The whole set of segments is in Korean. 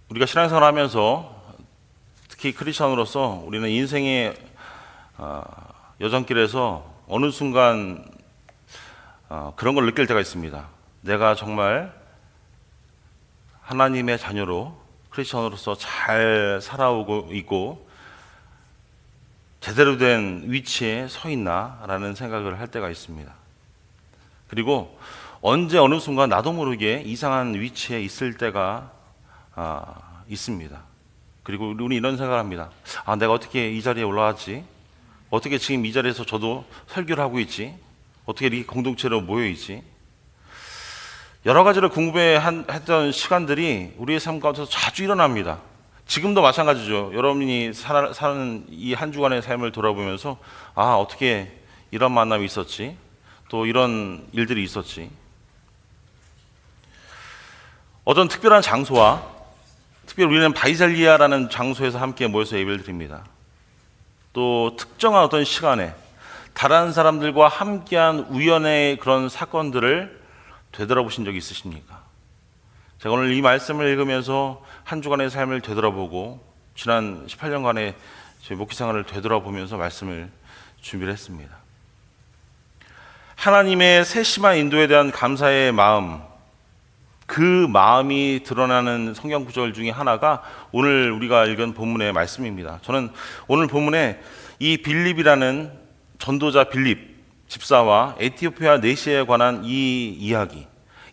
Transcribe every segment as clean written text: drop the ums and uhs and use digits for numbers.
우리가 신앙생활을 하면서 특히 크리스천으로서 우리는 인생의 여정길에서 어느 순간 그런 걸 느낄 때가 있습니다. 내가 정말 하나님의 자녀로 크리스천으로서 잘 살아오고 있고 제대로 된 위치에 서 있나라는 생각을 할 때가 있습니다. 그리고 언제 어느 순간 나도 모르게 이상한 위치에 있을 때가 있습니다. 그리고 우리 이런 생각을 합니다. 내가 어떻게 이 자리에 올라왔지? 어떻게 지금 이 자리에서 저도 설교를 하고 있지? 어떻게 이 공동체로 모여 있지? 여러 가지를 궁금해했던 시간들이 우리의 삶 가운데서 자주 일어납니다. 지금도 마찬가지죠. 여러분이 사는 이 한 주간의 삶을 돌아보면서 어떻게 이런 만남이 있었지? 또 이런 일들이 있었지? 어떤 특별한 장소와 특별히 우리는 바이살리아라는 장소에서 함께 모여서 예배를 드립니다. 또 특정한 어떤 시간에 다른 사람들과 함께한 우연의 그런 사건들을 되돌아보신 적이 있으십니까? 제가 오늘 이 말씀을 읽으면서 한 주간의 삶을 되돌아보고 지난 18년간의 제 목회 생활을 되돌아보면서 말씀을 준비를 했습니다. 하나님의 세심한 인도에 대한 감사의 마음, 그 마음이 드러나는 성경 구절 중에 하나가 오늘 우리가 읽은 본문의 말씀입니다. 저는 오늘 본문에 이 빌립이라는 전도자 빌립 집사와 에티오피아 내시에 관한 이 이야기,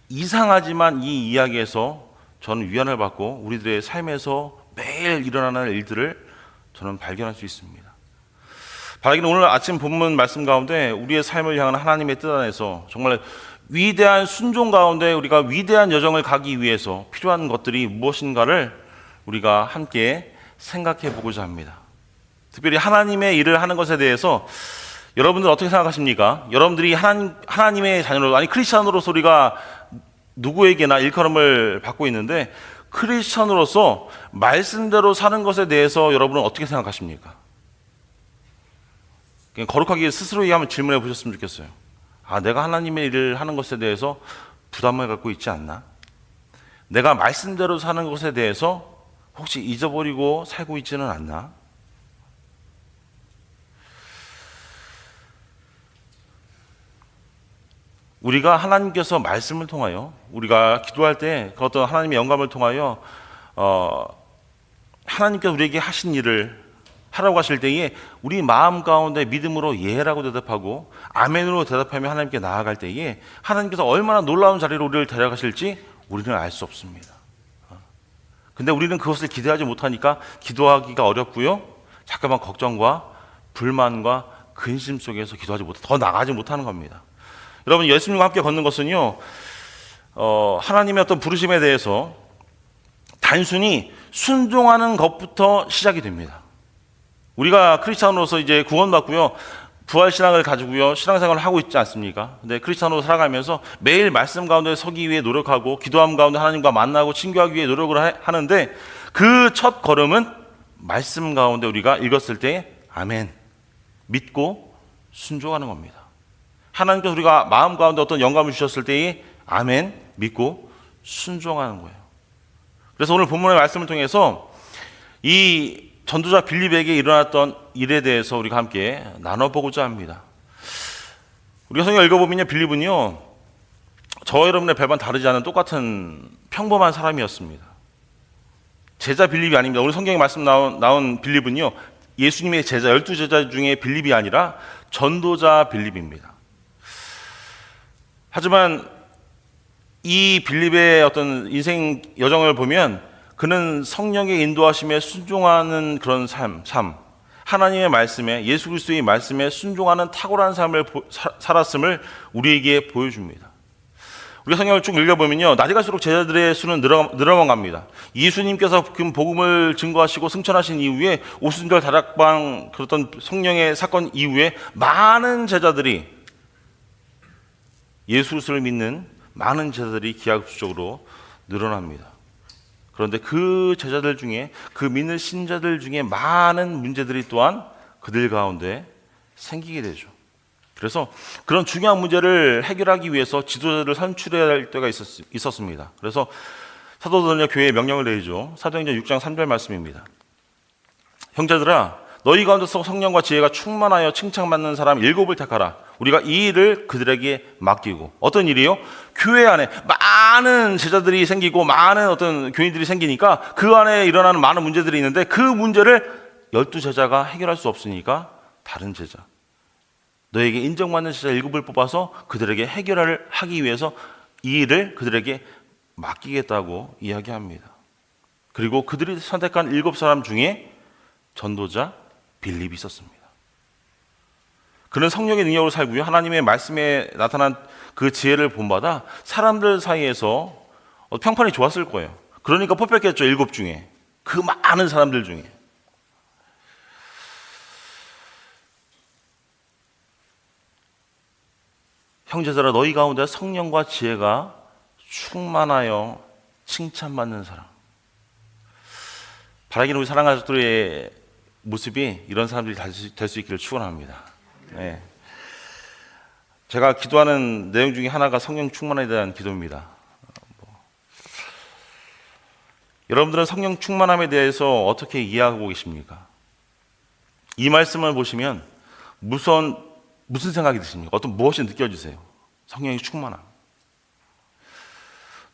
이상하지만 이 이야기에서 저는 위안을 받고 우리들의 삶에서 매일 일어나는 일들을 저는 발견할 수 있습니다. 바라기는 오늘 아침 본문 말씀 가운데 우리의 삶을 향한 하나님의 뜻 안에서 정말 위대한 순종 가운데 우리가 위대한 여정을 가기 위해서 필요한 것들이 무엇인가를 우리가 함께 생각해 보고자 합니다. 특별히 하나님의 일을 하는 것에 대해서 여러분들 어떻게 생각하십니까? 여러분들이 하나님의 자녀로, 크리스천으로서 우리가 누구에게나 일컬음을 받고 있는데 크리스천으로서 말씀대로 사는 것에 대해서 여러분은 어떻게 생각하십니까? 그냥 거룩하게 스스로에게 한번 질문해 보셨으면 좋겠어요. 내가 하나님의 일을 하는 것에 대해서 부담을 갖고 있지 않나? 내가 말씀대로 사는 것에 대해서 혹시 잊어버리고 살고 있지는 않나? 우리가 하나님께서 말씀을 통하여 우리가 기도할 때 그 어떤 하나님의 영감을 통하여 하나님께서 우리에게 하신 일을 하라고 하실 때에 우리 마음 가운데 믿음으로 예라고 대답하고 아멘으로 대답하며 하나님께 나아갈 때에 하나님께서 얼마나 놀라운 자리로 우리를 데려가실지 우리는 알 수 없습니다. 근데 우리는 그것을 기대하지 못하니까 기도하기가 어렵고요, 잠깐만 걱정과 불만과 근심 속에서 기도하지 못해 더 나가지 못하는 겁니다. 여러분, 예수님과 함께 걷는 것은요, 하나님의 어떤 부르심에 대해서 단순히 순종하는 것부터 시작이 됩니다. 우리가 크리스찬으로서 이제 구원받고요, 부활신앙을 가지고요, 신앙생활을 하고 있지 않습니까? 근데 크리스찬으로 살아가면서 매일 말씀 가운데 서기 위해 노력하고 기도함 가운데 하나님과 만나고 친교하기 위해 노력을 하는데 그 첫 걸음은 말씀 가운데 우리가 읽었을 때 아멘, 믿고 순종하는 겁니다. 하나님께서 우리가 마음 가운데 어떤 영감을 주셨을 때에 아멘, 믿고 순종하는 거예요. 그래서 오늘 본문의 말씀을 통해서 이 전도자 빌립에게 일어났던 일에 대해서 우리가 함께 나눠보고자 합니다. 우리가 성경 읽어보면요, 빌립은요, 저와 여러분의 별반 다르지 않은 똑같은 평범한 사람이었습니다. 제자 빌립이 아닙니다. 오늘 성경에 말씀 나온 빌립은요, 예수님의 제자, 12제자 중에 빌립이 아니라 전도자 빌립입니다. 하지만 이 빌립의 어떤 인생 여정을 보면 그는 성령의 인도하심에 순종하는 그런 삶, 하나님의 말씀에, 예수 그리스도의 말씀에 순종하는 탁월한 삶을 살았음을 우리에게 보여줍니다. 우리가 성경을 쭉 읽어보면요, 낮에 갈수록 제자들의 수는 늘어만 갑니다. 예수님께서 그 복음을 증거하시고 승천하신 이후에 오순절 다락방 그랬던 성령의 사건 이후에 많은 제자들이, 예수 그리스도를 믿는 많은 제자들이 기하급수적으로 늘어납니다. 그런데 그 제자들 중에, 그 믿는 신자들 중에 많은 문제들이 또한 그들 가운데 생기게 되죠. 그래서 그런 중요한 문제를 해결하기 위해서 지도자를 선출해야 할 때가 있었습니다. 그래서 사도들은요 교회에 명령을 내리죠. 사도행전 6장 3절 말씀입니다. 형제들아 너희 가운데서 성령과 지혜가 충만하여 칭찬받는 사람 7을 택하라. 우리가 이 일을 그들에게 맡기고. 어떤 일이요? 교회 안에 많은 제자들이 생기고 많은 어떤 교인들이 생기니까 그 안에 일어나는 많은 문제들이 있는데 그 문제를 12제자가 해결할 수 없으니까 다른 제자, 너에게 인정받는 제자 7을 뽑아서 그들에게 해결을 하기 위해서 이 일을 그들에게 맡기겠다고 이야기합니다. 그리고 그들이 선택한 7사람 중에 전도자 빌립이 있었습니다. 그는 성령의 능력으로 살고요, 하나님의 말씀에 나타난 그 지혜를 본받아 사람들 사이에서 평판이 좋았을 거예요. 그러니까 뽑혔겠죠. 7 중에, 그 많은 사람들 중에. 형제들아 너희 가운데 성령과 지혜가 충만하여 칭찬받는 사람. 바라기는 우리 사랑하는 가족들의 모습이 이런 사람들이 될 수 있기를 축원합니다. 네. 제가 기도하는 내용 중에 하나가 성령 충만에 대한 기도입니다. 여러분들은 성령 충만함에 대해서 어떻게 이해하고 계십니까? 이 말씀을 보시면 무슨 생각이 드십니까? 무엇이 느껴지세요? 성령의 충만함.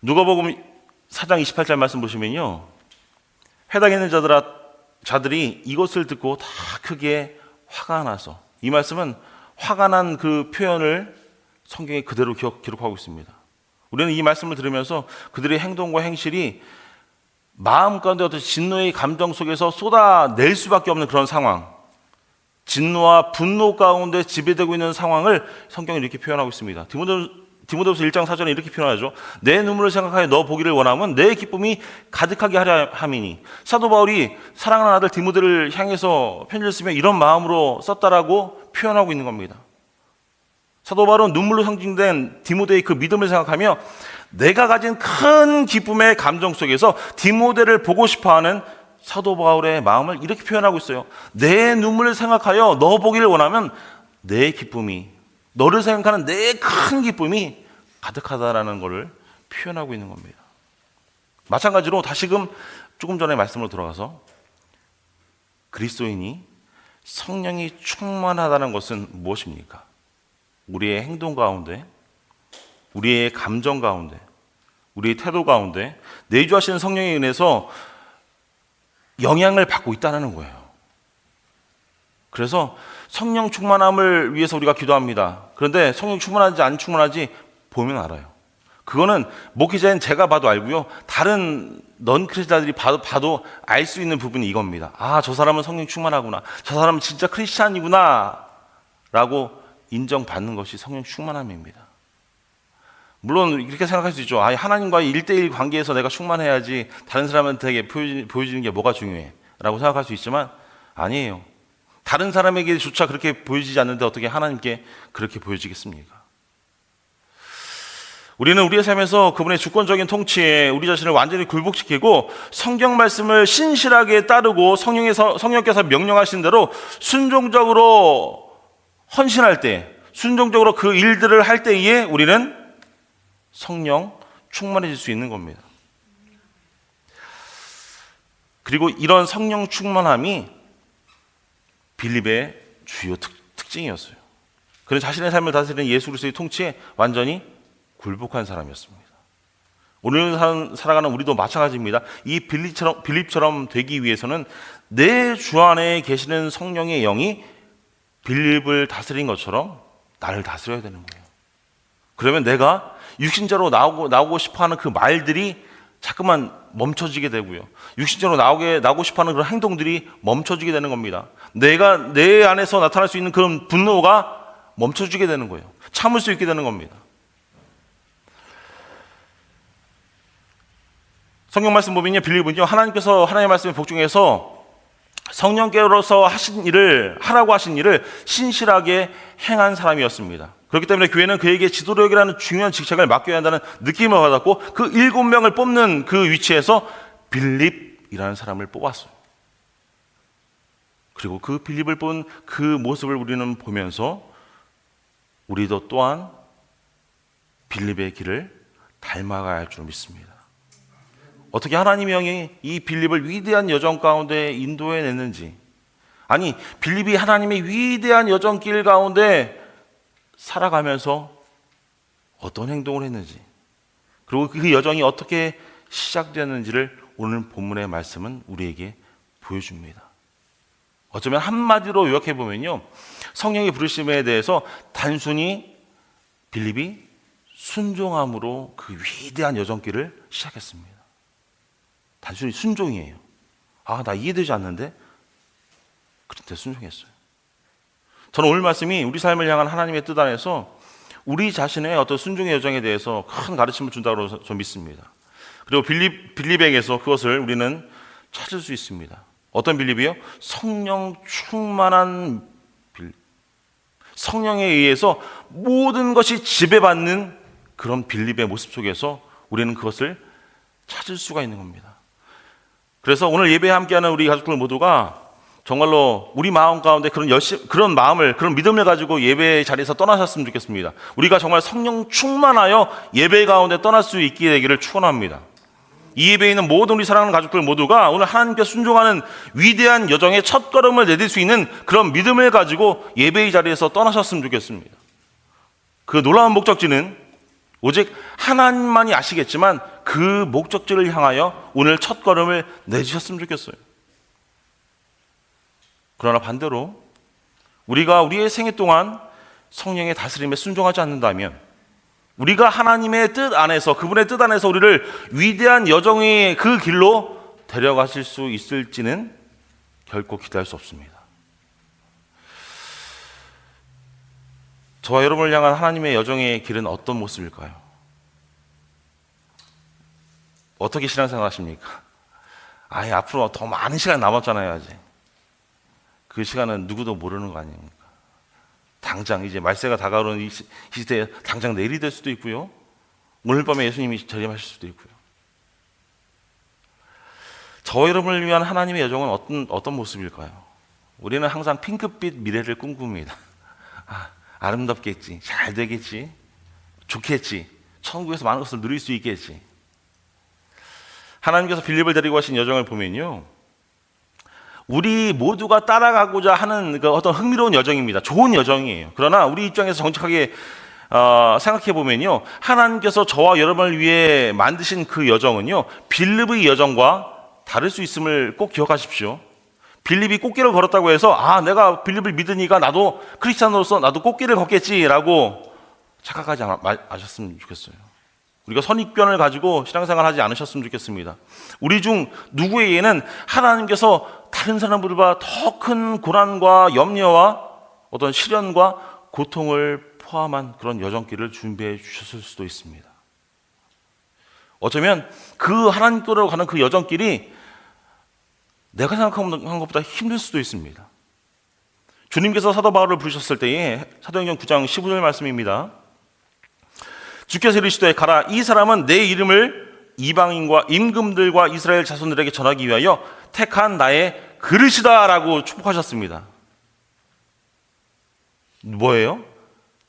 누가복음 4장 28절 말씀 보시면요, 회당에 있는 자들이 이것을 듣고 다 크게 화가 나서, 이 말씀은 화가 난 그 표현을 성경에 그대로 기록하고 있습니다. 우리는 이 말씀을 들으면서 그들의 행동과 행실이 마음 가운데 어떤 진노의 감정 속에서 쏟아낼 수밖에 없는 그런 상황, 진노와 분노 가운데 지배되고 있는 상황을 성경이 이렇게 표현하고 있습니다. 디모데후서 1장 4절에 이렇게 표현하죠. 내 눈물을 생각하여 너 보기를 원하면 내 기쁨이 가득하게 하려 함이니. 사도 바울이 사랑하는 아들 디모데를 향해서 편지를 쓰며 이런 마음으로 썼다라고 표현하고 있는 겁니다. 사도 바울은 눈물로 상징된 디모데의 그 믿음을 생각하며 내가 가진 큰 기쁨의 감정 속에서 디모데를 보고 싶어하는 사도 바울의 마음을 이렇게 표현하고 있어요. 내 눈물을 생각하여 너 보기를 원하면 내 기쁨이, 너를 생각하는 내 큰 기쁨이 가득하다라는 것을 표현하고 있는 겁니다. 마찬가지로 다시금 조금 전에 말씀으로 돌아가서 그리스도인이 성령이 충만하다는 것은 무엇입니까? 우리의 행동 가운데, 우리의 감정 가운데, 우리의 태도 가운데 내주하시는 성령의 은혜에서 영향을 받고 있다는 거예요. 그래서 성령 충만함을 위해서 우리가 기도합니다. 그런데 성령 충만한지 안 충만한지 보면 알아요. 그거는 목회자인 제가 봐도 알고요, 다른 넌 크리스찬들이 봐도 알 수 있는 부분이 이겁니다. 아, 저 사람은 성령 충만하구나, 저 사람은 진짜 크리스찬이구나 라고 인정받는 것이 성령 충만함입니다. 물론 이렇게 생각할 수 있죠. 하나님과의 1대1 관계에서 내가 충만해야지 다른 사람한테 보여지는 게 뭐가 중요해 라고 생각할 수 있지만 아니에요. 다른 사람에게조차 그렇게 보여지지 않는데 어떻게 하나님께 그렇게 보여지겠습니까? 우리는 우리의 삶에서 그분의 주권적인 통치에 우리 자신을 완전히 굴복시키고 성경 말씀을 신실하게 따르고 성령께서 명령하신 대로 순종적으로 헌신할 때, 순종적으로 그 일들을 할 때에 우리는 성령 충만해질 수 있는 겁니다. 그리고 이런 성령 충만함이 빌립의 주요 특징이었어요. 그는 자신의 삶을 다스리는 예수 그리스도의 통치에 완전히 굴복한 사람이었습니다. 오늘 살아가는 우리도 마찬가지입니다. 이 빌립처럼 되기 위해서는 내 주 안에 계시는 성령의 영이 빌립을 다스린 것처럼 나를 다스려야 되는 거예요. 그러면 내가 육신자로 나오고 싶어하는 그 말들이 자꾸만 멈춰지게 되고요, 육신자로 나오고 싶어하는 그런 행동들이 멈춰지게 되는 겁니다. 내가 내 안에서 나타날 수 있는 그런 분노가 멈춰지게 되는 거예요. 참을 수 있게 되는 겁니다. 성경 말씀 보면요, 빌립은요, 하나님께서 하나님의 말씀에 복종해서 성령께로서 하라고 하신 일을 신실하게 행한 사람이었습니다. 그렇기 때문에 교회는 그에게 지도력이라는 중요한 직책을 맡겨야 한다는 느낌을 받았고, 그 7명을 뽑는 그 위치에서 빌립이라는 사람을 뽑았어요. 그리고 그 빌립을 본 그 모습을 우리는 보면서 우리도 또한 빌립의 길을 닮아가야 할 줄 믿습니다. 어떻게 하나님의 영이 이 빌립을 위대한 여정 가운데 인도해냈는지, 아니 빌립이 하나님의 위대한 여정길 가운데 살아가면서 어떤 행동을 했는지, 그리고 그 여정이 어떻게 시작되었는지를 오늘 본문의 말씀은 우리에게 보여줍니다. 어쩌면 한마디로 요약해보면요, 성령의 부르심에 대해서 단순히 빌립이 순종함으로 그 위대한 여정길을 시작했습니다. 단순히 순종이에요. 나 이해되지 않는데? 그런데 순종했어요. 저는 오늘 말씀이 우리 삶을 향한 하나님의 뜻 안에서 우리 자신의 어떤 순종의 여정에 대해서 큰 가르침을 준다고 저는 믿습니다. 그리고 빌립에게서 그것을 우리는 찾을 수 있습니다. 어떤 빌립이요? 성령 충만한 빌립. 성령에 의해서 모든 것이 지배받는 그런 빌립의 모습 속에서 우리는 그것을 찾을 수가 있는 겁니다. 그래서 오늘 예배에 함께하는 우리 가족들 모두가 정말로 우리 마음 가운데 그런 마음을, 그런 믿음을 가지고 예배 자리에서 떠나셨으면 좋겠습니다. 우리가 정말 성령 충만하여 예배 가운데 떠날 수 있게 되기를 축원합니다. 이 예배에 있는 모든 우리 사랑하는 가족들 모두가 오늘 하나님께 순종하는 위대한 여정의 첫 걸음을 내딜 수 있는 그런 믿음을 가지고 예배의 자리에서 떠나셨으면 좋겠습니다. 그 놀라운 목적지는 오직 하나님만이 아시겠지만 그 목적지를 향하여 오늘 첫 걸음을 내주셨으면 좋겠어요. 그러나 반대로 우리가 우리의 생애 동안 성령의 다스림에 순종하지 않는다면, 우리가 하나님의 뜻 안에서, 그분의 뜻 안에서 우리를 위대한 여정의 그 길로 데려가실 수 있을지는 결코 기대할 수 없습니다. 저와 여러분을 향한 하나님의 여정의 길은 어떤 모습일까요? 어떻게 신앙생활 하십니까? 앞으로 더 많은 시간이 남았잖아요. 아직. 그 시간은 누구도 모르는 거 아닙니까? 당장 이제 말세가 다가오는 이 시대에 당장 내일이 될 수도 있고요, 오늘 밤에 예수님이 재림하실 수도 있고요. 저 여러분을 위한 하나님의 여정은 어떤 모습일까요? 우리는 항상 핑크빛 미래를 꿈꿉니다. 아름답겠지, 잘 되겠지, 좋겠지, 천국에서 많은 것을 누릴 수 있겠지. 하나님께서 빌립을 데리고 가신 여정을 보면요, 우리 모두가 따라가고자 하는 그 어떤 흥미로운 여정입니다. 좋은 여정이에요. 그러나 우리 입장에서 정직하게 생각해 보면요, 하나님께서 저와 여러분을 위해 만드신 그 여정은요, 빌립의 여정과 다를 수 있음을 꼭 기억하십시오. 빌립이 꽃길을 걸었다고 해서 내가 빌립을 믿으니까 나도 크리스찬으로서 나도 꽃길을 걷겠지라고 착각하지 않으셨으면 좋겠어요. 우리가 선입견을 가지고 신앙생활 하지 않으셨으면 좋겠습니다. 우리 중 누구에게는 하나님께서 다른 사람들보다 더 큰 고난과 염려와 어떤 시련과 고통을 포함한 그런 여정길을 준비해 주셨을 수도 있습니다. 어쩌면 그 하나님께로 가는 그 여정길이 내가 생각한 것보다 힘들 수도 있습니다. 주님께서 사도 바울을 부르셨을 때에 사도행전 9장 15절 말씀입니다. 주께서 이르시되 가라, 이 사람은 내 이름을 이방인과 임금들과 이스라엘 자손들에게 전하기 위하여 택한 나의 그릇이다 라고 축복하셨습니다. 뭐예요?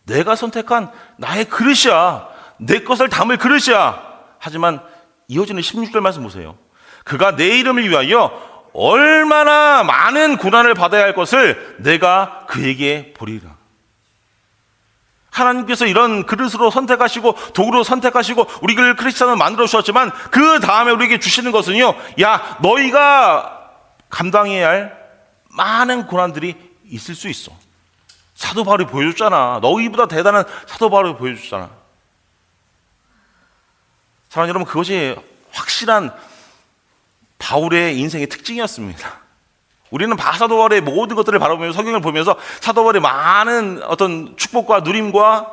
내가 선택한 나의 그릇이야, 내 것을 담을 그릇이야. 하지만 이어지는 16절 말씀 보세요. 그가 내 이름을 위하여 얼마나 많은 고난을 받아야 할 것을 내가 그에게 보리라. 하나님께서 이런 그릇으로 선택하시고 도구로 선택하시고 우리를 크리스찬으로 만들어 주셨지만 그 다음에 우리에게 주시는 것은요, 너희가 감당해야 할 많은 고난들이 있을 수 있어. 사도 바울이 보여줬잖아. 너희보다 대단한 사도 바울이 보여줬잖아. 사랑하는 여러분, 그것이 확실한 바울의 인생의 특징이었습니다. 우리는 사도 바울의 모든 것들을 바라보면서 성경을 보면서 사도 바울의 많은 어떤 축복과 누림과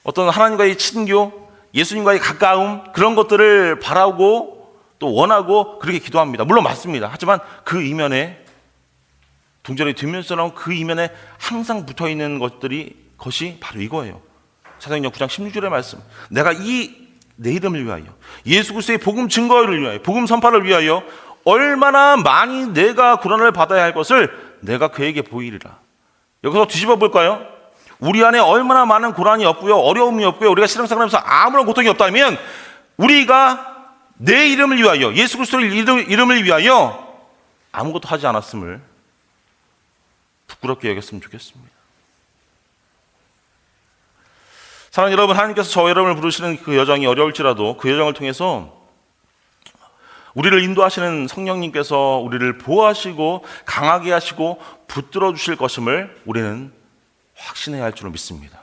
어떤 하나님과의 친교, 예수님과의 가까움, 그런 것들을 바라고 또 원하고 그렇게 기도합니다. 물론 맞습니다. 하지만 그 이면에, 동전의 뒷면에서 나온 그 이면에 항상 붙어있는 것이 바로 이거예요. 사도행전 9장 16절의 말씀. 내가 내 이름을 위하여, 예수 그리스도의 복음 증거를 위하여, 복음 선파를 위하여 얼마나 많이 내가 고난을 받아야 할 것을 내가 그에게 보이리라. 여기서 뒤집어 볼까요? 우리 안에 얼마나 많은 고난이 없고요, 어려움이 없고요, 우리가 신앙생활하면서 아무런 고통이 없다면 우리가 내 이름을 위하여, 예수 그리스도의 이름을 위하여 아무것도 하지 않았음을 부끄럽게 여겼으면 좋겠습니다. 사랑하는 여러분, 하나님께서 저와 여러분을 부르시는 그 여정이 어려울지라도 그 여정을 통해서 우리를 인도하시는 성령님께서 우리를 보호하시고 강하게 하시고 붙들어 주실 것임을 우리는 확신해야 할 줄로 믿습니다.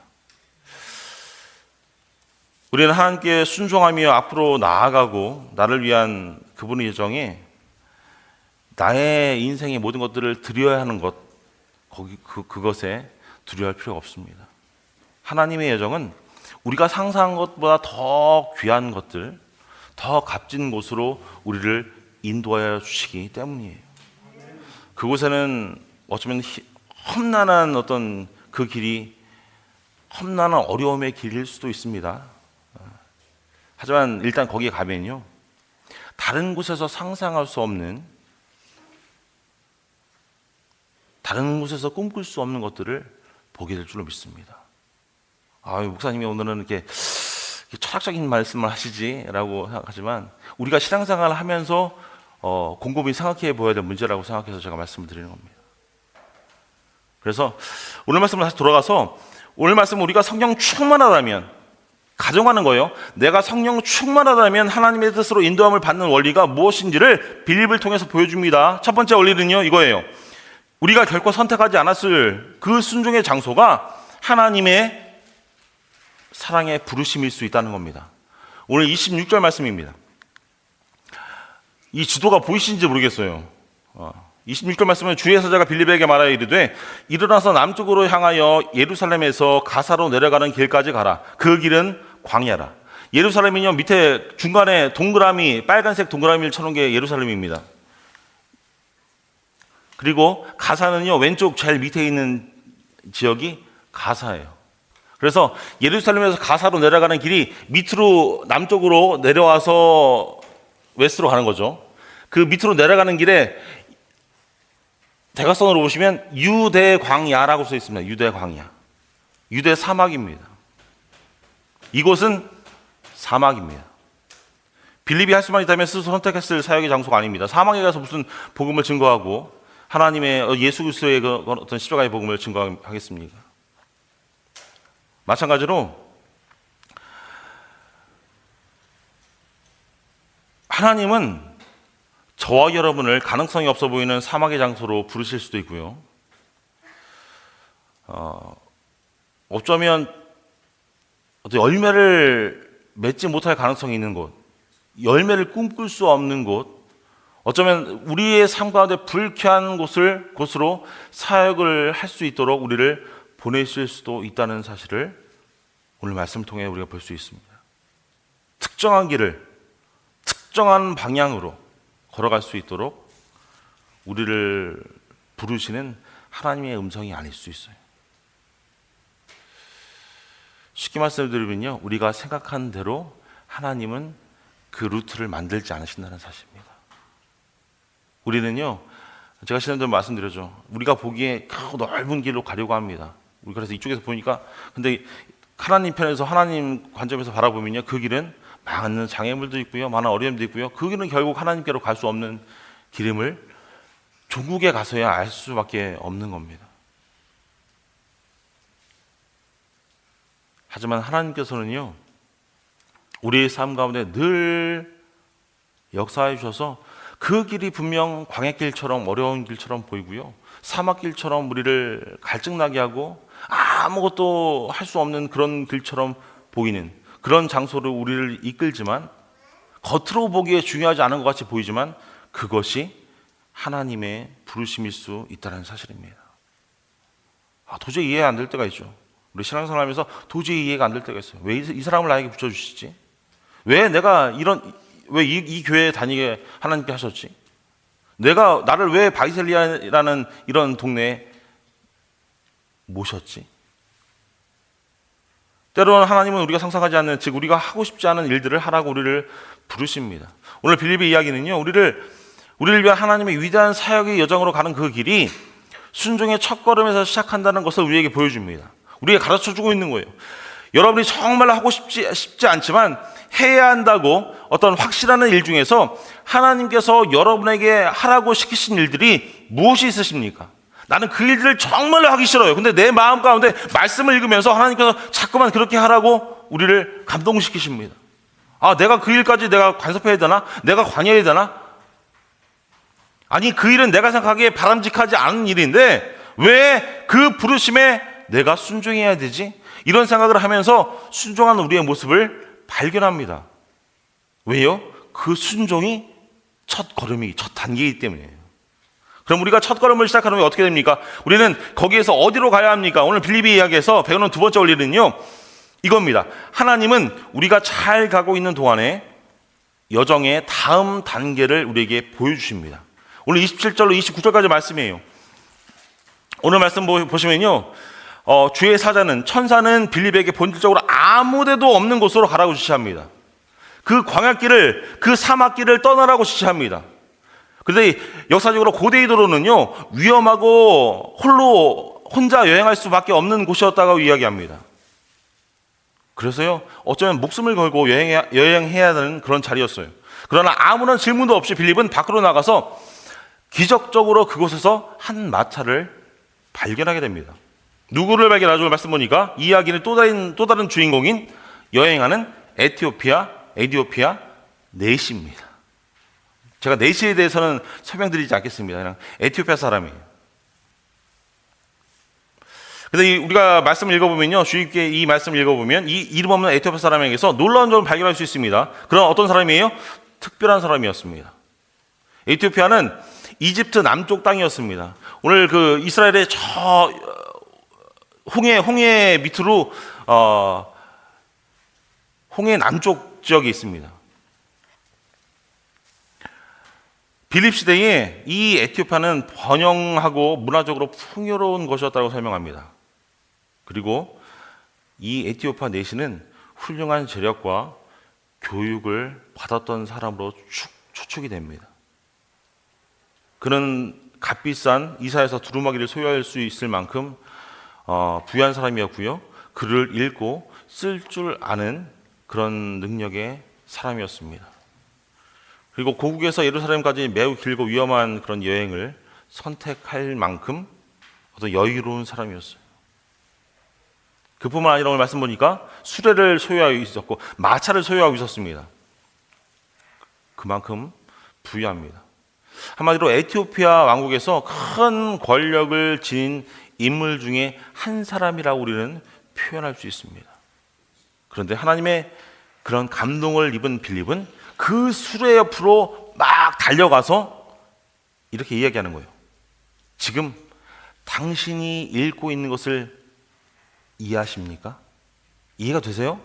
우리는 하나님께 순종하며 앞으로 나아가고 나를 위한 그분의 여정에 나의 인생의 모든 것들을 드려야 하는 것, 그것에 두려워할 필요가 없습니다. 하나님의 여정은 우리가 상상한 것보다 더 귀한 것들, 더 값진 곳으로 우리를 인도하여 주시기 때문이에요. 그곳에는 어쩌면 험난한 어떤 그 길이 험난한 어려움의 길일 수도 있습니다. 하지만 일단 거기에 가면요, 다른 곳에서 상상할 수 없는, 다른 곳에서 꿈꿀 수 없는 것들을 보게 될 줄로 믿습니다. 목사님이 오늘은 이렇게 철학적인 말씀을 하시지라고 생각하지만 우리가 신앙생활을 하면서 곰곰이 생각해 보아야 될 문제라고 생각해서 제가 말씀을 드리는 겁니다. 그래서 오늘 말씀을 다시 돌아가서, 오늘 말씀은 우리가 성령 충만하다면, 가정하는 거예요. 내가 성령 충만하다면 하나님의 뜻으로 인도함을 받는 원리가 무엇인지를 빌립을 통해서 보여줍니다. 첫 번째 원리는요, 이거예요. 우리가 결코 선택하지 않았을 그 순종의 장소가 하나님의 사랑의 부르심일 수 있다는 겁니다. 오늘 26절 말씀입니다. 이 지도가 보이시는지 모르겠어요. 26절 말씀은 주의 사자가 빌립에게 말하여 이르되 일어나서 남쪽으로 향하여 예루살렘에서 가사로 내려가는 길까지 가라. 그 길은 광야라. 예루살렘이요, 밑에 중간에 동그라미, 빨간색 동그라미를 쳐놓은 게 예루살렘입니다. 그리고 가사는요, 왼쪽 제일 밑에 있는 지역이 가사예요. 그래서 예루살렘에서 가사로 내려가는 길이 밑으로, 남쪽으로 내려와서 웨스트로 가는 거죠. 그 밑으로 내려가는 길에 대각선으로 보시면 유대 광야라고 써 있습니다. 유대 광야. 유대 사막입니다. 이곳은 사막입니다. 빌립이 할 수만 있다면 스스로 선택했을 사역의 장소가 아닙니다. 사막에 가서 무슨 복음을 증거하고 하나님의 예수 그리스도의 그 어떤 십자가의 복음을 증거하겠습니까? 마찬가지로 하나님은 저와 여러분을 가능성이 없어 보이는 사막의 장소로 부르실 수도 있고요, 어쩌면 어떤 열매를 맺지 못할 가능성이 있는 곳, 열매를 꿈꿀 수 없는 곳, 어쩌면 우리의 삶 가운데 불쾌한 곳으로 사역을 할 수 있도록 우리를 보내실 수도 있다는 사실을 오늘 말씀을 통해 우리가 볼 수 있습니다. 특정한 길을 특정한 방향으로 걸어갈 수 있도록 우리를 부르시는 하나님의 음성이 아닐 수 있어요. 쉽게 말씀드리면요, 우리가 생각한 대로 하나님은 그 루트를 만들지 않으신다는 사실입니다. 우리는요, 제가 지난주에 말씀드렸죠. 우리가 보기에 크고 넓은 길로 가려고 합니다. 우리 그래서 이쪽에서 보니까, 근데 하나님 편에서, 하나님 관점에서 바라보면요, 그 길은 많은 장애물도 있고요, 많은 어려움도 있고요, 그 길은 결국 하나님께로 갈 수 없는 길임을 종국에 가서야 알 수밖에 없는 겁니다. 하지만 하나님께서는요, 우리의 삶 가운데 늘 역사해 주셔서 그 길이 분명 광야길처럼 어려운 길처럼 보이고요, 사막길처럼 우리를 갈증나게 하고 아무것도 할 수 없는 그런 길처럼 보이는 그런 장소로 우리를 이끌지만, 겉으로 보기에 중요하지 않은 것 같이 보이지만 그것이 하나님의 부르심일 수 있다는 사실입니다. 도저히 이해가 안 될 때가 있죠. 우리 신앙생활하면서 도저히 이해가 안 될 때가 있어요. 왜 이 사람을 나에게 붙여주시지? 왜 내가 왜 이 교회에 다니게 하나님께 하셨지? 나를 왜 바이셀리아라는 이런 동네에 모셨지? 때로는 하나님은 우리가 상상하지 않는, 즉 우리가 하고 싶지 않은 일들을 하라고 우리를 부르십니다. 오늘 빌립의 이야기는요, 우리를 위한 하나님의 위대한 사역의 여정으로 가는 그 길이 순종의 첫걸음에서 시작한다는 것을 우리에게 보여줍니다. 우리에게 가르쳐주고 있는 거예요. 여러분이 정말 하고 싶지 않지만 해야 한다고 어떤 확실한 일 중에서 하나님께서 여러분에게 하라고 시키신 일들이 무엇이 있으십니까? 나는 그 일들을 정말로 하기 싫어요. 근데 내 마음 가운데 말씀을 읽으면서 하나님께서 자꾸만 그렇게 하라고 우리를 감동시키십니다. 아, 내가 그 일까지 내가 간섭해야 되나? 내가 관여해야 되나? 아니, 그 일은 내가 생각하기에 바람직하지 않은 일인데 왜 그 부르심에 내가 순종해야 되지? 이런 생각을 하면서 순종하는 우리의 모습을 발견합니다. 왜요? 그 순종이 첫 걸음이기, 첫 단계이기 때문이에요. 그럼 우리가 첫 걸음을 시작하는 게 어떻게 됩니까? 우리는 거기에서 어디로 가야 합니까? 오늘 빌립비 이야기에서 배우는 두 번째 원리는요, 이겁니다. 하나님은 우리가 잘 가고 있는 동안에 여정의 다음 단계를 우리에게 보여주십니다. 오늘 27절로 29절까지 말씀이에요. 오늘 말씀 보시면요, 주의 사자는, 천사는 빌립에게 본질적으로 아무 데도 없는 곳으로 가라고 지시합니다. 그 광야길을, 그 사막길을 떠나라고 지시합니다. 그런데 역사적으로 고대이도로는요, 위험하고 혼자 여행할 수밖에 없는 곳이었다고 이야기합니다. 그래서요, 어쩌면 목숨을 걸고 여행해야 하는 그런 자리였어요. 그러나 아무런 질문도 없이 빌립은 밖으로 나가서 기적적으로 그곳에서 한 마차를 발견하게 됩니다. 누구를 발견하죠? 말씀 보니까 이 이야기는 또 다른 주인공인 여행하는 에티오피아 네시입니다. 제가 네시에 대해서는 설명드리지 않겠습니다. 그냥 에티오피아 사람이에요. 근데 우리가 말씀을 읽어보면요, 주의 깊게 이 말씀을 읽어보면 이 이름 없는 에티오피아 사람에게서 놀라운 점을 발견할 수 있습니다. 그런 어떤 사람이에요? 특별한 사람이었습니다. 에티오피아는 이집트 남쪽 땅이었습니다. 오늘 그 이스라엘의 저 홍해 밑으로 홍해 남쪽 지역에 있습니다. 빌립 시대에 이 에티오피아는 번영하고 문화적으로 풍요로운 것이었다고 설명합니다. 그리고 이 에티오피아 내시는 훌륭한 재력과 교육을 받았던 사람으로 추측이 됩니다. 그는 값비싼 이사에서 두루마기를 소유할 수 있을 만큼 부유한 사람이었고요. 글을 읽고 쓸 줄 아는 그런 능력의 사람이었습니다. 그리고 고국에서 예루살렘까지 매우 길고 위험한 그런 여행을 선택할 만큼 어떤 여유로운 사람이었어요. 그뿐만 아니라 오늘 말씀 보니까 수레를 소유하고 있었고 마차를 소유하고 있었습니다. 그만큼 부유합니다. 한마디로 에티오피아 왕국에서 큰 권력을 지닌 인물 중에 한 사람이라고 우리는 표현할 수 있습니다. 그런데 하나님의 그런 감동을 입은 빌립은 그 수레 옆으로 막 달려가서 이렇게 이야기하는 거예요. 지금 당신이 읽고 있는 것을 이해하십니까? 이해가 되세요?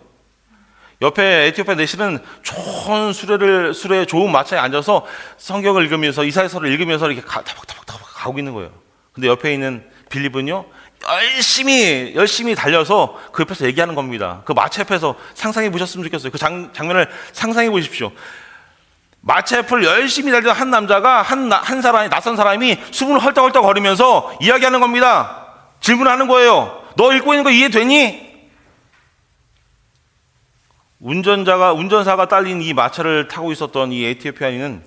옆에 에티오피아 내시는 좋은 수레에 좋은 마차에 앉아서 성경을 읽으면서 이사야서를 읽으면서 이렇게 타박타박 가고 있는 거예요. 근데 옆에 있는 빌립은요, 열심히 달려서 그 옆에서 얘기하는 겁니다. 그 마차 옆에서 상상해 보셨으면 좋겠어요. 그 장면을 상상해 보십시오. 마차 옆을 열심히 달리던 한 남자가 한 사람이, 낯선 사람이 숨을 헐떡헐떡 거리면서 이야기하는 겁니다. 질문하는 거예요. 너 읽고 있는 거 이해되니? 운전사가 딸린 이 마차를 타고 있었던 이 에티오피아인은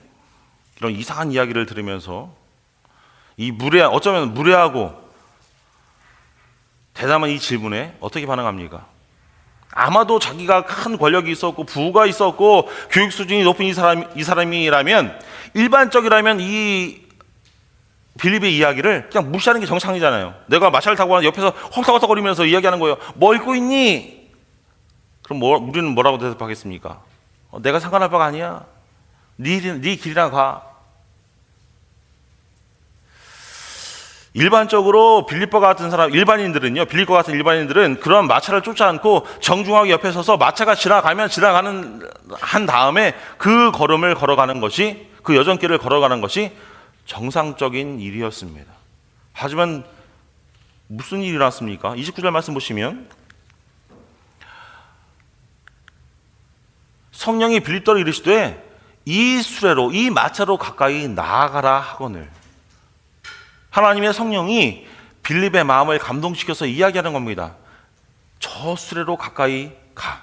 이런 이상한 이야기를 들으면서 어쩌면 무례하고 대담한 이 질문에 어떻게 반응합니까? 아마도 자기가 큰 권력이 있었고 부가 있었고 교육 수준이 높은 이 사람이라면, 일반적이라면 이 빌립의 이야기를 그냥 무시하는 게 정상이잖아요. 내가 마차를 타고 가는 옆에서 헐떡헐떡거리면서 이야기하는 거예요. 뭐 읽고 있니? 그럼 우리는 뭐라고 대답하겠습니까? 내가 상관할 바가 아니야. 네 길이나 가. 일반적으로 빌립과 같은 일반인들은 그런 마차를 쫓지 않고 정중하게 옆에 서서 마차가 지나가는 한 다음에 그 걸음을 걸어가는 것이, 그 여정길을 걸어가는 것이 정상적인 일이었습니다. 하지만 무슨 일이 일어났습니까? 29절 말씀 보시면 성령이 빌립더로 이르시되 이 수레로, 이 마차로 가까이 나아가라 하거늘. 하나님의 성령이 빌립의 마음을 감동시켜서 이야기하는 겁니다. 저 수레로 가까이 가.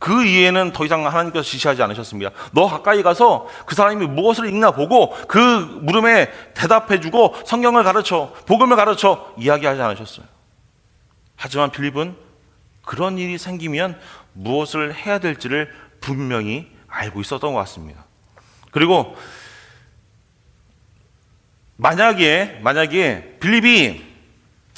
그 이외에는 더 이상 하나님께서 지시하지 않으셨습니다. 너 가까이 가서 그 사람이 무엇을 읽나 보고 그 물음에 대답해주고 성경을 가르쳐, 복음을 가르쳐 이야기하지 않으셨어요. 하지만 빌립은 그런 일이 생기면 무엇을 해야 될지를 분명히 알고 있었던 것 같습니다. 그리고 만약에 빌립이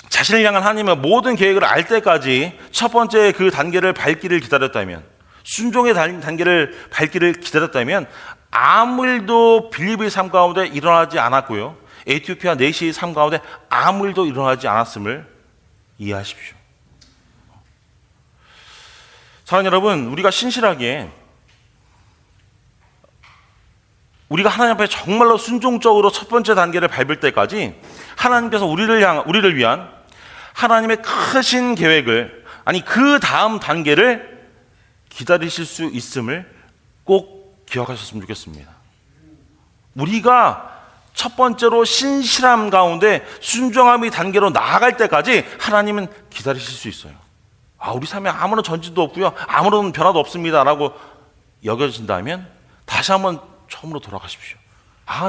자신을 향한 하나님의 모든 계획을 알 때까지 첫 번째 그 단계를 밟기를 기다렸다면, 순종의 단계를 밟기를 기다렸다면 아무 일도 빌립의 삶 가운데 일어나지 않았고요, 에티오피아 내시의 삶 가운데 아무 일도 일어나지 않았음을 이해하십시오. 사랑하는 여러분, 우리가 신실하게 우리가 하나님 앞에 정말로 순종적으로 첫 번째 단계를 밟을 때까지 하나님께서 우리를 위한 하나님의 크신 계획을, 아니 그 다음 단계를 기다리실 수 있음을 꼭 기억하셨으면 좋겠습니다. 우리가 첫 번째로 신실함 가운데 순종함의 단계로 나아갈 때까지 하나님은 기다리실 수 있어요. 우리 삶에 아무런 전진도 없고요, 아무런 변화도 없습니다 라고 여겨진다면 다시 한번 처음으로 돌아가십시오.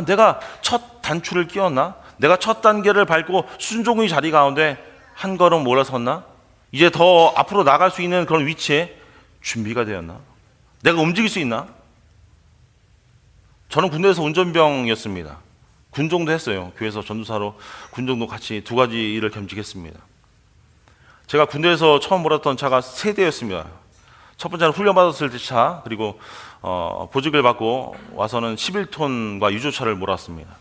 내가 첫 단추를 끼웠나? 내가 첫 단계를 밟고 순종의 자리 가운데 한 걸음 올라섰나? 이제 더 앞으로 나갈 수 있는 그런 위치에 준비가 되었나? 내가 움직일 수 있나? 저는 군대에서 운전병이었습니다. 군종도 했어요. 교회에서 전도사로 군종도 같이 두 가지 일을 겸직했습니다. 제가 군대에서 처음 몰았던 차가 세 대였습니다. 첫 번째는 훈련받았을 때 차, 그리고 보직을 받고 와서는 11톤과 유조차를 몰았습니다.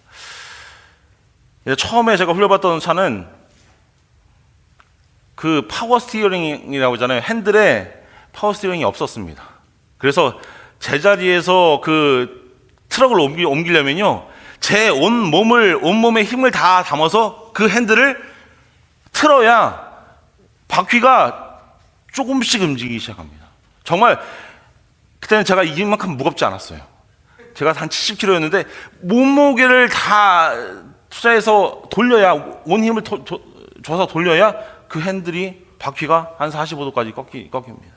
처음에 제가 훈련받던 차는 그 파워 스티어링이라고 하잖아요. 핸들에 파워 스티어링이 없었습니다. 그래서 제자리에서 그 트럭을 옮기려면요, 제 온몸에 힘을 다 담아서 그 핸들을 틀어야 바퀴가 조금씩 움직이기 시작합니다. 정말 그때는 제가 이만큼 무겁지 않았어요. 제가 한 70kg였는데 몸무게를 다 투자해서 돌려야, 온 힘을 줘서 돌려야 그 핸들이, 바퀴가 한 45도까지 꺾입니다.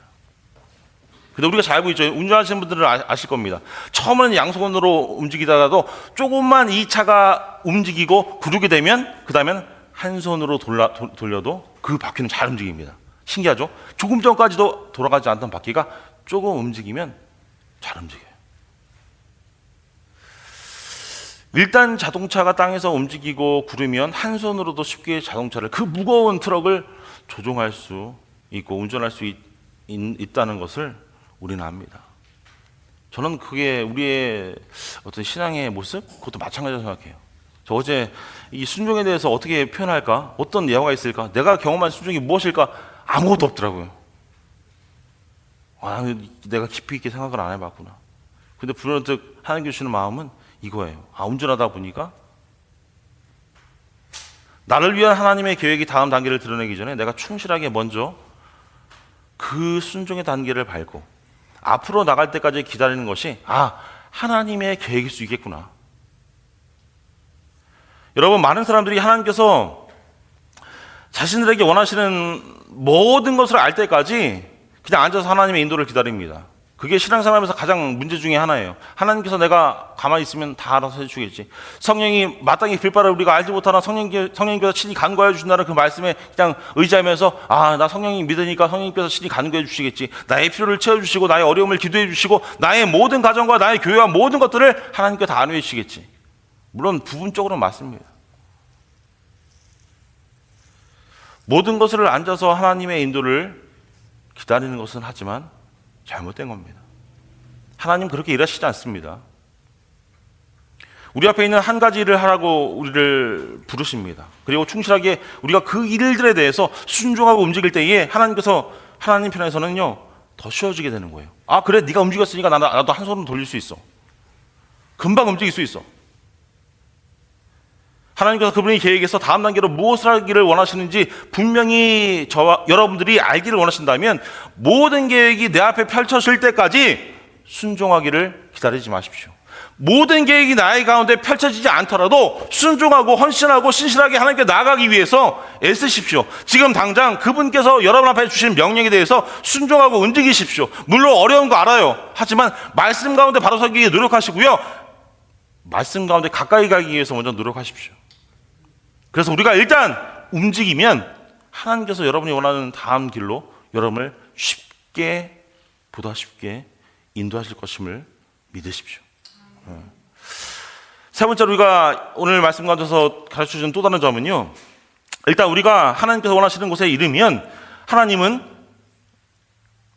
근데 우리가 잘 알고 있죠. 운전하시는 분들은 아실 겁니다. 처음에는 양손으로 움직이다가도 조금만 이 차가 움직이고 구르게 되면 그 다음엔 한 손으로 돌려도 그 바퀴는 잘 움직입니다. 신기하죠? 조금 전까지도 돌아가지 않던 바퀴가 조금 움직이면 잘 움직여요. 일단 자동차가 땅에서 움직이고 구르면 한 손으로도 쉽게 자동차를, 그 무거운 트럭을 조종할 수 있고 운전할 수 있다는 것을 우리는 압니다. 저는 그게 우리의 어떤 신앙의 모습, 그것도 마찬가지라고 생각해요. 저 어제 이 순종에 대해서 어떻게 표현할까? 어떤 예화가 있을까? 내가 경험한 순종이 무엇일까? 아무것도 없더라고요. 내가 깊이 있게 생각을 안 해봤구나. 근데 불현듯 하나님 주시는 마음은 이거예요. 운전하다 보니까 나를 위한 하나님의 계획이 다음 단계를 드러내기 전에 내가 충실하게 먼저 그 순종의 단계를 밟고 앞으로 나갈 때까지 기다리는 것이 하나님의 계획일 수 있겠구나. 여러분, 많은 사람들이 하나님께서 자신들에게 원하시는 모든 것을 알 때까지 그냥 앉아서 하나님의 인도를 기다립니다. 그게 신앙생활에서 가장 문제 중에 하나예요. 하나님께서 내가 가만히 있으면 다 알아서 해주시겠지. 성령이 마땅히 빌바를 우리가 알지 못하나 성령님께서 친히 간구해 주신다는 그 말씀에 그냥 의지하면서 나 성령이 믿으니까 성령님께서 친히 간구해 주시겠지. 나의 필요를 채워주시고 나의 어려움을 기도해 주시고 나의 모든 가정과 나의 교회와 모든 것들을 하나님께 다 안위해 주시겠지. 물론 부분적으로는 맞습니다. 모든 것을 앉아서 하나님의 인도를 기다리는 것은 하지만 잘못된 겁니다. 하나님 그렇게 일하시지 않습니다. 우리 앞에 있는 한 가지 일을 하라고 우리를 부르십니다. 그리고 충실하게 우리가 그 일들에 대해서 순종하고 움직일 때에 하나님께서, 하나님 편에서는요 더 쉬워지게 되는 거예요. 그래, 네가 움직였으니까 나도 한 손으로 돌릴 수 있어. 금방 움직일 수 있어. 하나님께서 그분의 계획에서 다음 단계로 무엇을 하기를 원하시는지 분명히 저와 여러분들이 알기를 원하신다면 모든 계획이 내 앞에 펼쳐질 때까지 순종하기를 기다리지 마십시오. 모든 계획이 나의 가운데 펼쳐지지 않더라도 순종하고 헌신하고 신실하게 하나님께 나아가기 위해서 애쓰십시오. 지금 당장 그분께서 여러분 앞에 주신 명령에 대해서 순종하고 움직이십시오. 물론 어려운 거 알아요. 하지만 말씀 가운데 바로 서기 위해 노력하시고요. 말씀 가운데 가까이 가기 위해서 먼저 노력하십시오. 그래서 우리가 일단 움직이면 하나님께서 여러분이 원하는 다음 길로 여러분을 쉽게, 보다 쉽게 인도하실 것임을 믿으십시오. 세 번째로 우리가 오늘 말씀 가운데서 가르쳐주는 또 다른 점은요, 일단 우리가 하나님께서 원하시는 곳에 이르면 하나님은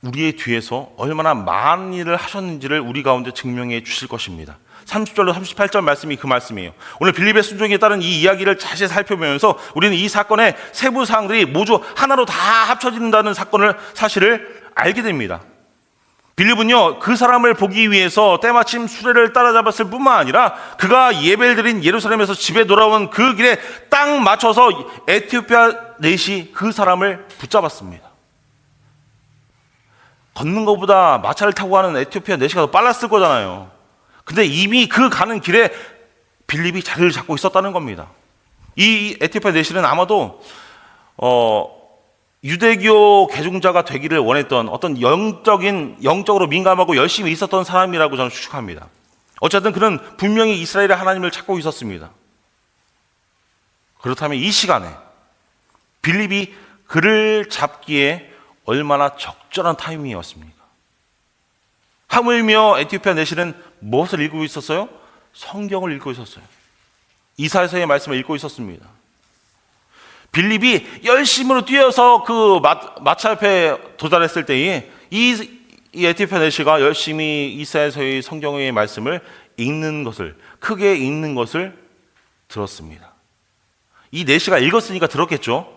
우리의 뒤에서 얼마나 많은 일을 하셨는지를 우리 가운데 증명해 주실 것입니다. 30절로 38절 말씀이 그 말씀이에요. 오늘 빌립의 순종에 따른 이 이야기를 자세히 살펴보면서 우리는 이 사건의 세부 사항들이 모두 하나로 다 합쳐진다는 사실을 알게 됩니다. 빌립은요, 그 사람을 보기 위해서 때마침 수레를 따라잡았을 뿐만 아니라 그가 예배를 드린 예루살렘에서 집에 돌아온 그 길에 딱 맞춰서 에티오피아 넷이 그 사람을 붙잡았습니다. 걷는 것보다 마차를 타고 가는 에티오피아 넷이 더 빨랐을 거잖아요. 근데 이미 그 가는 길에 빌립이 자리를 잡고 있었다는 겁니다. 이 에티오피아 넷은 아마도 유대교 개종자가 되기를 원했던 어떤 영적으로 민감하고 열심히 있었던 사람이라고 저는 추측합니다. 어쨌든 그는 분명히 이스라엘의 하나님을 찾고 있었습니다. 그렇다면 이 시간에 빌립이 그를 잡기에 얼마나 적절한 타이밍이었습니까? 하물며 에티오피아 내시는 무엇을 읽고 있었어요? 성경을 읽고 있었어요. 이사야서의 말씀을 읽고 있었습니다. 빌립이 열심으로 뛰어서 그 마차 앞에 도달했을 때에 이 에티오피아 내시가 열심히 이사야서의 성경의 말씀을 읽는 것을, 크게 읽는 것을 들었습니다. 이 내시가 읽었으니까 들었겠죠.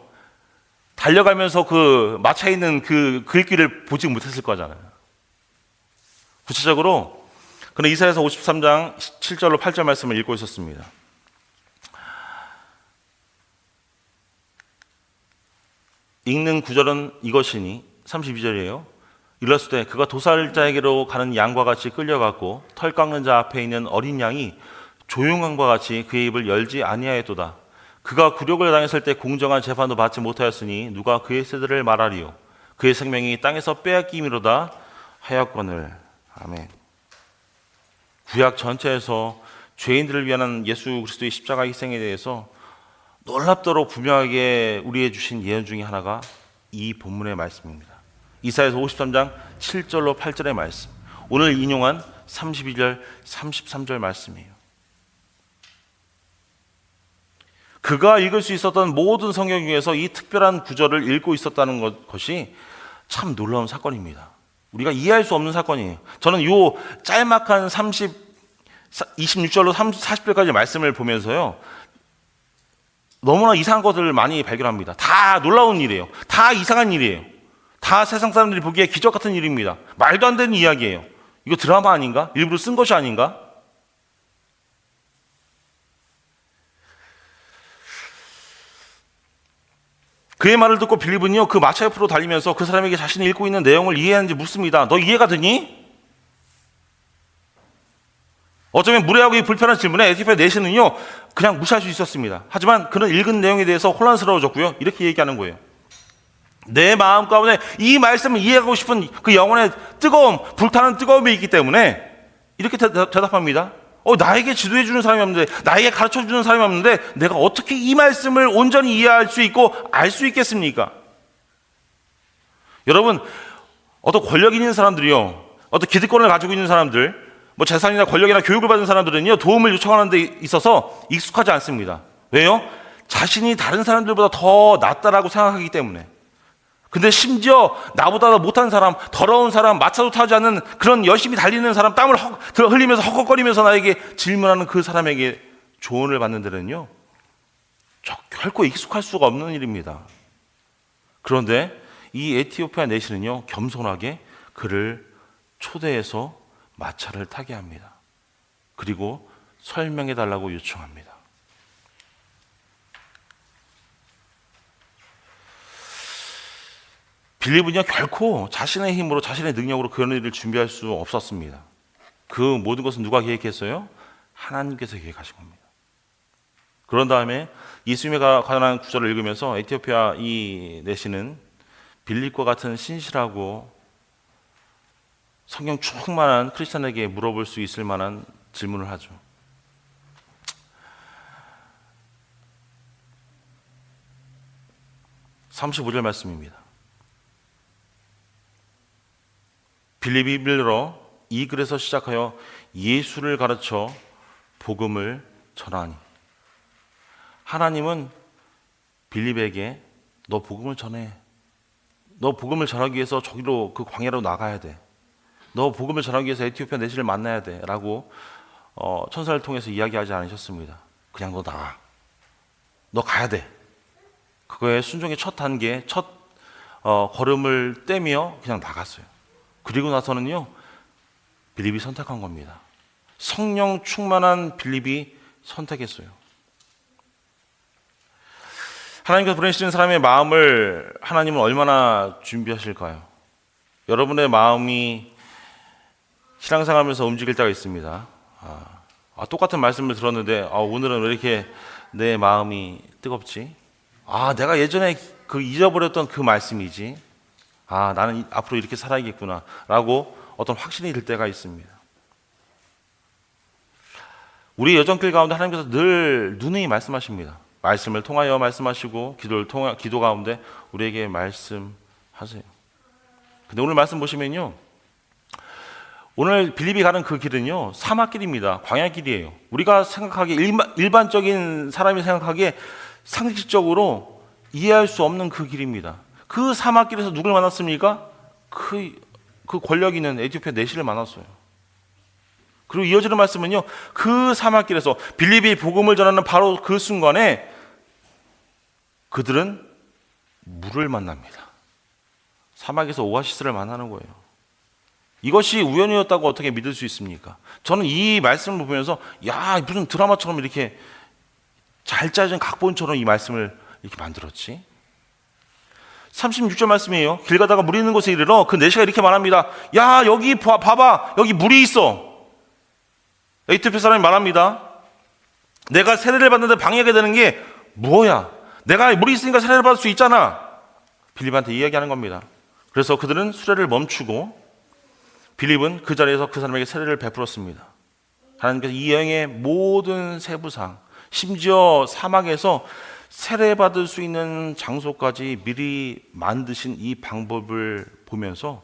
달려가면서 그 마차에 있는 그 글귀를 보지 못했을 거잖아요. 구체적으로 그는 이사야서 53장 7절로 8절 말씀을 읽고 있었습니다. 읽는 구절은 이것이니 32절이에요. 일렀을 때 그가 도살자에게로 가는 양과 같이 끌려갔고 털 깎는 자 앞에 있는 어린 양이 조용함과 같이 그의 입을 열지 아니하였도다. 그가 굴욕을 당했을 때 공정한 재판도 받지 못하였으니 누가 그의 세대를 말하리요. 그의 생명이 땅에서 빼앗김이로다 하였거늘. 아멘. 구약 전체에서 죄인들을 위한 예수 그리스도의 십자가 희생에 대해서 놀랍도록 분명하게 우리에게 주신 예언 중에 하나가 이 본문의 말씀입니다. 이사야서 53장 7절로 8절의 말씀, 오늘 인용한 32절 33절 말씀이에요. 그가 읽을 수 있었던 모든 성경 중에서 이 특별한 구절을 읽고 있었다는 것이 참 놀라운 사건입니다. 우리가 이해할 수 없는 사건이에요. 저는 이 짤막한 26절로 40절까지 말씀을 보면서요, 너무나 이상한 것들을 많이 발견합니다. 다 놀라운 일이에요. 다 이상한 일이에요. 다 세상 사람들이 보기에 기적 같은 일입니다. 말도 안 되는 이야기예요. 이거 드라마 아닌가? 일부러 쓴 것이 아닌가? 그의 말을 듣고 빌립은요, 그 마차 옆으로 달리면서 그 사람에게 자신이 읽고 있는 내용을 이해하는지 묻습니다. 너 이해가 되니? 어쩌면 무례하고 불편한 질문에 에티오피아 내시는요 그냥 무시할 수 있었습니다. 하지만 그는 읽은 내용에 대해서 혼란스러워졌고요, 이렇게 얘기하는 거예요. 내 마음 가운데 이 말씀을 이해하고 싶은 그 영혼의 뜨거움, 불타는 뜨거움이 있기 때문에 이렇게 대답합니다. 나에게 지도해 주는 사람이 없는데, 나에게 가르쳐 주는 사람이 없는데 내가 어떻게 이 말씀을 온전히 이해할 수 있고 알 수 있겠습니까? 여러분, 어떤 권력 있는 사람들이요, 어떤 기득권을 가지고 있는 사람들, 뭐 재산이나 권력이나 교육을 받은 사람들은요, 도움을 요청하는 데 있어서 익숙하지 않습니다. 왜요? 자신이 다른 사람들보다 더 낫다라고 생각하기 때문에. 근데 심지어 나보다 못한 사람, 더러운 사람, 마차도 타지 않는 그런 열심히 달리는 사람, 땀을 흘리면서 헉헉거리면서 나에게 질문하는 그 사람에게 조언을 받는 데는요, 결코 익숙할 수가 없는 일입니다. 그런데 이 에티오피아 내시는요, 겸손하게 그를 초대해서 마차를 타게 합니다. 그리고 설명해 달라고 요청합니다. 빌립은요 결코 자신의 힘으로, 자신의 능력으로 그런 일을 준비할 수 없었습니다. 그 모든 것은 누가 계획했어요? 하나님께서 계획하신 겁니다. 그런 다음에 이스움에 관한 구절을 읽으면서 에티오피아 이 내시는 빌립과 같은 신실하고 성경 충만한 크리스찬에게 물어볼 수 있을 만한 질문을 하죠. 35절 말씀입니다. 빌립이 빌러 이 글에서 시작하여 예수를 가르쳐 복음을 전하니. 하나님은 빌립에게 너 복음을 전해. 너 복음을 전하기 위해서 저기로 그 광야로 나가야 돼. 너 복음을 전하기 위해서 에티오피아 내시를 만나야 돼 라고 천사를 통해서 이야기하지 않으셨습니다. 그냥 너 나가. 너 가야 돼. 그거의 순종의 첫 단계, 첫 걸음을 떼며 그냥 나갔어요. 그리고 나서는요, 빌립이 선택한 겁니다. 성령 충만한 빌립이 선택했어요. 하나님께서 보내시는 사람의 마음을 하나님은 얼마나 준비하실까요? 여러분의 마음이 신앙생활하면서 움직일 때가 있습니다. 똑같은 말씀을 들었는데 오늘은 왜 이렇게 내 마음이 뜨겁지? 내가 예전에 잊어버렸던 그 말씀이지. 나는 앞으로 이렇게 살아야겠구나 라고 어떤 확신이 들 때가 있습니다. 우리 여정길 가운데 하나님께서 늘 누누이 말씀하십니다. 말씀을 통하여 말씀하시고 기도 가운데 우리에게 말씀하세요. 근데 오늘 말씀 보시면요, 오늘 빌립이 가는 그 길은요 사막길입니다. 광야길이에요. 우리가 생각하기에 일반적인 사람이 생각하기에 상식적으로 이해할 수 없는 그 길입니다. 그 사막길에서 누굴 만났습니까? 그 권력 있는 에티오피아 내시를 만났어요. 그리고 이어지는 말씀은요, 그 사막길에서 빌립이 복음을 전하는 바로 그 순간에 그들은 물을 만납니다. 사막에서 오아시스를 만나는 거예요. 이것이 우연이었다고 어떻게 믿을 수 있습니까? 저는 이 말씀을 보면서 무슨 드라마처럼 이렇게 잘 짜진 각본처럼 이 말씀을 이렇게 만들었지? 36절 말씀이에요. 길 가다가 물이 있는 곳에 이르러 그 내시가 이렇게 말합니다. 여기 봐봐, 여기 물이 있어. 에티오피아 사람이 말합니다. 내가 세례를 받는데 방해가 되는 게 뭐야? 내가 물이 있으니까 세례를 받을 수 있잖아. 빌립한테 이야기하는 겁니다. 그래서 그들은 수레를 멈추고 빌립은 그 자리에서 그 사람에게 세례를 베풀었습니다. 하나님께서 이 여행의 모든 세부상, 심지어 사막에서 세례받을 수 있는 장소까지 미리 만드신 이 방법을 보면서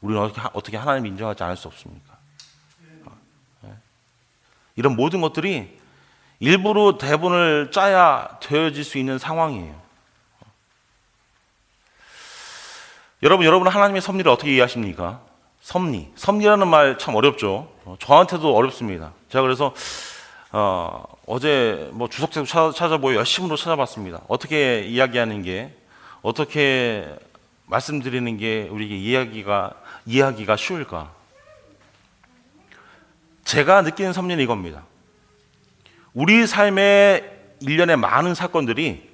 우리는 어떻게 하나님을 인정하지 않을 수 없습니까? 이런 모든 것들이 일부러 대본을 짜야 되어질 수 있는 상황이에요. 여러분은 하나님의 섭리를 어떻게 이해하십니까? 섭리라는 말 참 어렵죠. 저한테도 어렵습니다. 제가 그래서 어제 주석책도 찾아보고 열심으로 찾아봤습니다. 어떻게 이야기하는 게, 어떻게 말씀드리는 게 우리에게 이해하기가 쉬울까? 제가 느끼는 섭리는 이겁니다. 우리 삶의 일련의 많은 사건들이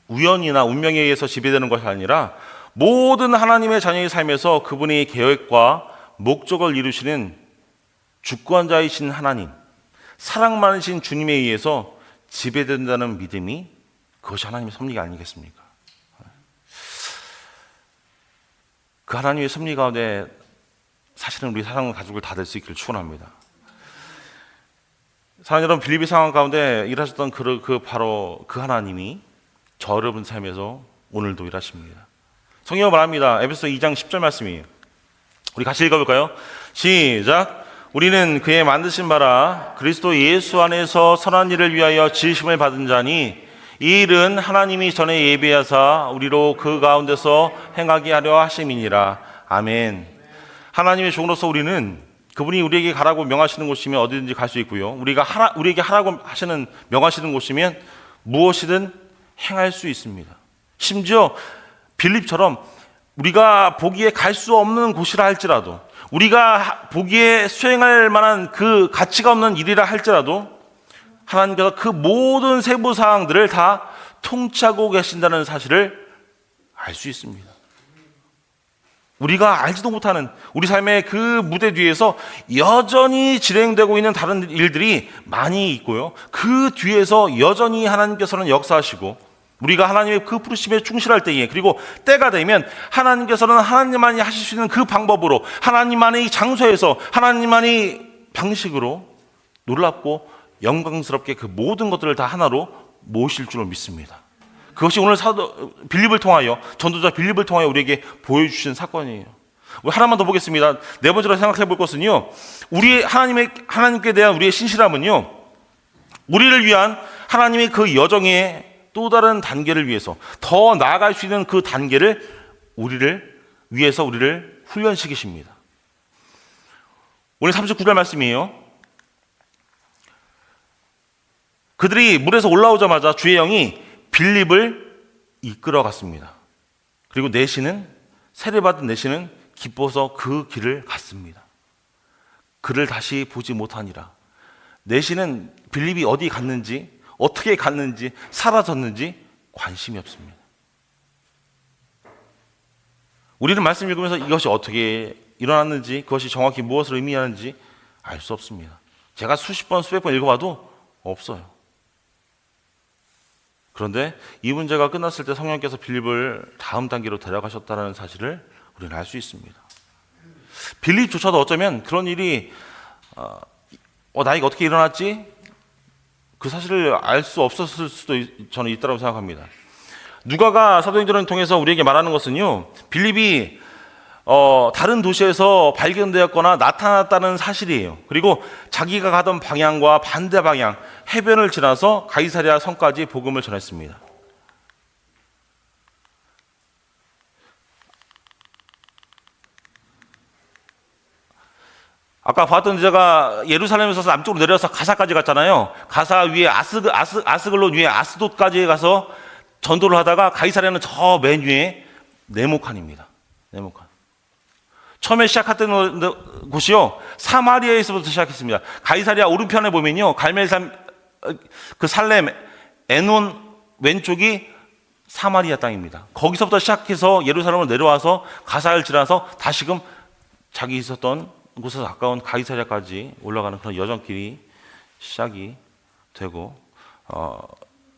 우연이나 운명에 의해서 지배되는 것이 아니라 모든 하나님의 자녀의 삶에서 그분의 계획과 목적을 이루시는 주권자이신 하나님, 사랑 많으신 주님에 의해서 지배된다는 믿음이 그것이 하나님의 섭리가 아니겠습니까? 그 하나님의 섭리 가운데 사실은 우리 사랑하는 가족을 다 될 수 있기를 축원합니다. 사랑하는 여러분, 빌립의 상황 가운데 일하셨던 바로 그 하나님이 저 여러분 삶에서 오늘도 일하십니다. 성경은 말합니다. 에베소 2장 10절 말씀이에요. 우리 같이 읽어볼까요? 시작. 우리는 그의 만드신 바라 그리스도 예수 안에서 선한 일을 위하여 지으심을 받은 자니 이 일은 하나님이 전에 예비하사 우리로 그 가운데서 행하게 하려 하심이니라. 아멘. 하나님의 종으로서 우리는 그분이 우리에게 가라고 명하시는 곳이면 어디든지 갈 수 있고요, 우리에게 하라고 명하시는 곳이면 무엇이든 행할 수 있습니다. 심지어 빌립처럼 우리가 보기에 갈 수 없는 곳이라 할지라도, 우리가 보기에 수행할 만한 그 가치가 없는 일이라 할지라도 하나님께서 그 모든 세부 사항들을 다 통치하고 계신다는 사실을 알 수 있습니다. 우리가 알지도 못하는 우리 삶의 그 무대 뒤에서 여전히 진행되고 있는 다른 일들이 많이 있고요. 그 뒤에서 여전히 하나님께서는 역사하시고 우리가 하나님의 그 부르심에 충실할 때에, 그리고 때가 되면 하나님께서는 하나님만이 하실 수 있는 그 방법으로, 하나님만의 장소에서, 하나님만의 방식으로 놀랍고 영광스럽게 그 모든 것들을 다 하나로 모으실 줄로 믿습니다. 그것이 오늘 빌립을 통하여, 전도자 빌립을 통하여 우리에게 보여주신 사건이에요. 하나만 더 보겠습니다. 네 번째로 생각해 볼 것은요, 하나님께 대한 우리의 신실함은요, 우리를 위한 하나님의 그 여정의 또 다른 단계를 위해서, 더 나아갈 수 있는 그 단계를 위해서 우리를 훈련시키십니다. 오늘 39절 말씀이에요. 그들이 물에서 올라오자마자 주의 영이 빌립을 이끌어갔습니다. 그리고 세례받은 내시는 기뻐서 그 길을 갔습니다. 그를 다시 보지 못하니라. 내시는 빌립이 어디 갔는지, 어떻게 갔는지, 사라졌는지 관심이 없습니다. 우리는 말씀 읽으면서 이것이 어떻게 일어났는지, 그것이 정확히 무엇을 의미하는지 알 수 없습니다. 제가 수십 번, 수백 번 읽어봐도 없어요. 그런데 이 문제가 끝났을 때 성령께서 빌립을 다음 단계로 데려가셨다는 사실을 우리는 알 수 있습니다. 빌립조차도 어쩌면 그런 일이 나에게 어떻게 일어났지? 그 사실을 알 수 없었을 수도 저는 있다고 생각합니다. 누가가 사도행전을 통해서 우리에게 말하는 것은요, 빌립이 다른 도시에서 발견되었거나 나타났다는 사실이에요. 그리고 자기가 가던 방향과 반대 방향, 해변을 지나서 가이사랴 성까지 복음을 전했습니다. 아까 봤던 제가 예루살렘에서 남쪽으로 내려서 가사까지 갔잖아요. 가사 위에 아스글론 위에 아스돗까지 가서 전도를 하다가 가이사랴는 저 맨 위에 네모칸입니다. 네모칸. 처음에 시작했던 곳이요, 사마리아에서부터 시작했습니다. 가이사랴 오른편에 보면요, 갈멜산 그 살렘 에논 왼쪽이 사마리아 땅입니다. 거기서부터 시작해서 예루살렘으로 내려와서 가사를 지나서 다시금 자기 있었던 곳에서 가까운 가이사랴까지 올라가는 그런 여정길이 시작이 되고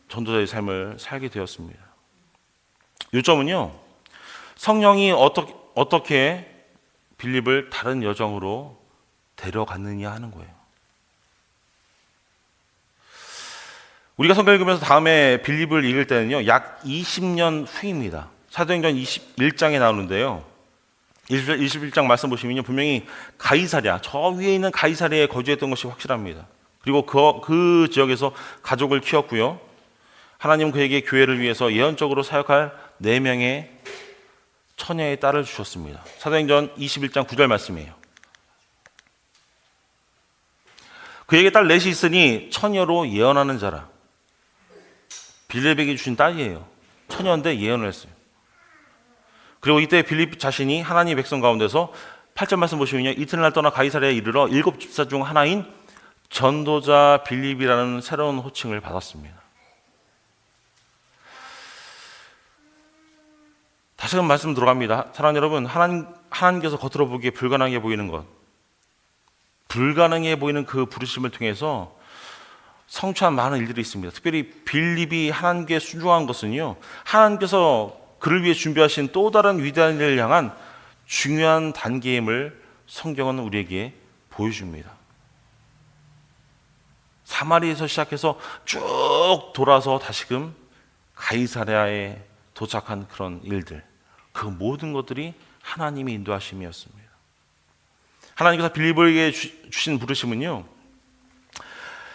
전도자의 삶을 살게 되었습니다. 요점은요, 성령이 어떻게 빌립을 다른 여정으로 데려갔느냐 하는 거예요. 우리가 성경 읽으면서 다음에 빌립을 읽을 때는요, 약 20년 후입니다. 사도행전 21장에 나오는데요, 21장 말씀 보시면요, 분명히 가이사랴, 저 위에 있는 가이사랴에 거주했던 것이 확실합니다. 그리고 그 지역에서 가족을 키웠고요, 하나님은 그에게 교회를 위해서 예언적으로 사역할 4명의 처녀의 딸을 주셨습니다. 사도행전 21장 9절 말씀이에요. 그에게 딸 넷이 있으니 처녀로 예언하는 자라. 빌립에게 주신 딸이에요. 처녀인데 예언을 했어요. 그리고 이때 빌립 자신이 하나님의 백성 가운데서 8절 말씀 보시면요, 이튿날 떠나 가이사랴에 이르러 7 집사 중 하나인 전도자 빌립이라는 새로운 호칭을 받았습니다. 다시금 말씀 들어갑니다. 사랑하는 여러분, 하나님께서 겉으로 보기에 불가능해 보이는 것, 불가능해 보이는 그 부르심을 통해서 성취한 많은 일들이 있습니다. 특별히 빌립이 하나님께 순종한 것은요, 하나님께서 그를 위해 준비하신 또 다른 위대한 일을 향한 중요한 단계임을 성경은 우리에게 보여줍니다. 사마리에서 시작해서 쭉 돌아서 다시금 가이사랴에 도착한 그런 일들, 그 모든 것들이 하나님의 인도하심이었습니다. 하나님께서 빌립에게 주신 부르심은요,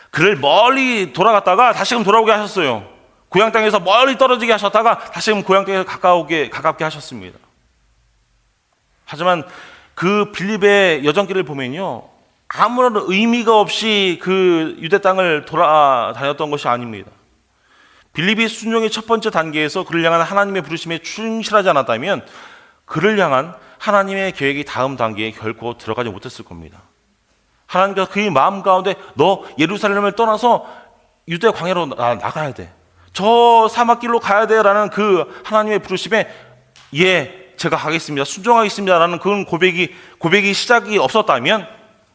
그를 멀리 돌아갔다가 다시금 돌아오게 하셨어요. 고향 땅에서 멀리 떨어지게 하셨다가 다시금 고향 땅에 가깝게 하셨습니다. 하지만 그 빌립의 여정길을 보면요, 아무런 의미가 없이 그 유대 땅을 돌아다녔던 것이 아닙니다. 빌립이 순종의 첫 번째 단계에서 그를 향한 하나님의 부르심에 충실하지 않았다면 그를 향한 하나님의 계획이 다음 단계에 결코 들어가지 못했을 겁니다. 하나님께서 그의 마음 가운데 너 예루살렘을 떠나서 유대 광야로 나가야 돼, 저 사막길로 가야 돼 라는 그 하나님의 부르심에 제가 가겠습니다, 순종하겠습니다라는 그런 고백이 시작이 없었다면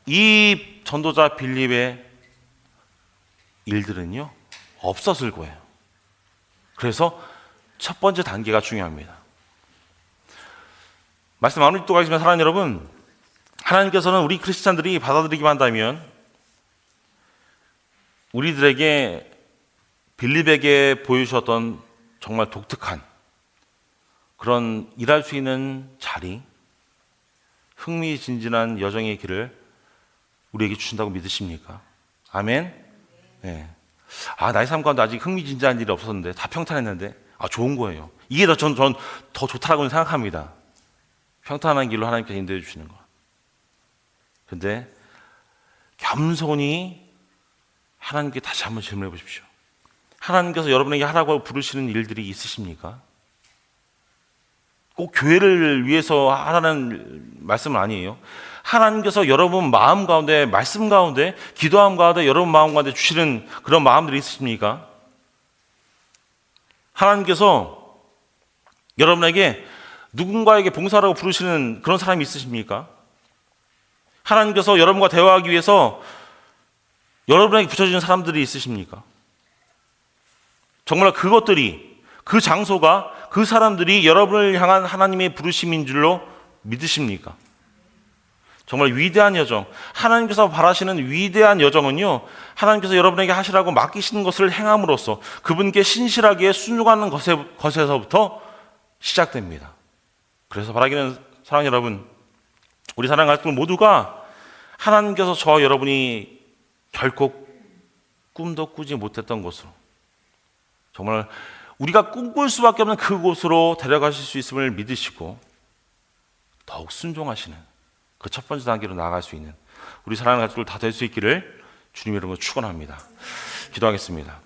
이 전도자 빌립의 일들은요 없었을 거예요. 그래서 첫 번째 단계가 중요합니다. 말씀 마무리 또 가겠습니다. 사랑하는 여러분, 하나님께서는 우리 크리스찬들이 받아들이기만 한다면 우리들에게 빌립에게 보여주셨던 정말 독특한 그런 일할 수 있는 자리, 흥미진진한 여정의 길을 우리에게 주신다고 믿으십니까? 아멘? 네. 나의 삶 가운데 아직 흥미진진한 일이 없었는데, 다 평탄했는데, 좋은 거예요. 이게 전 더 좋다라고 생각합니다. 평탄한 길로 하나님께서 인도해 주시는 거. 근데 겸손히 하나님께 다시 한번 질문해 보십시오. 하나님께서 여러분에게 하라고 부르시는 일들이 있으십니까? 꼭 교회를 위해서 하라는 말씀은 아니에요. 하나님께서 여러분 마음 가운데, 말씀 가운데, 기도함 가운데, 여러분 마음 가운데 주시는 그런 마음들이 있으십니까? 하나님께서 여러분에게 누군가에게 봉사하라고 부르시는 그런 사람이 있으십니까? 하나님께서 여러분과 대화하기 위해서 여러분에게 붙여주는 사람들이 있으십니까? 정말 그것들이, 그 장소가, 그 사람들이 여러분을 향한 하나님의 부르심인 줄로 믿으십니까? 정말 위대한 여정, 하나님께서 바라시는 위대한 여정은요, 하나님께서 여러분에게 하시라고 맡기시는 것을 행함으로써 그분께 신실하게 순종하는 것에서부터 시작됩니다. 그래서 바라기는, 사랑하는 여러분, 우리 사랑하는 가족들 모두가 하나님께서 저와 여러분이 결코 꿈도 꾸지 못했던 곳으로, 정말 우리가 꿈꿀 수밖에 없는 그곳으로 데려가실 수 있음을 믿으시고 더욱 순종하시는 그 첫 번째 단계로 나아갈 수 있는 우리 사랑하는 가족들 다 될 수 있기를 주님 이름으로 축원합니다. 기도하겠습니다.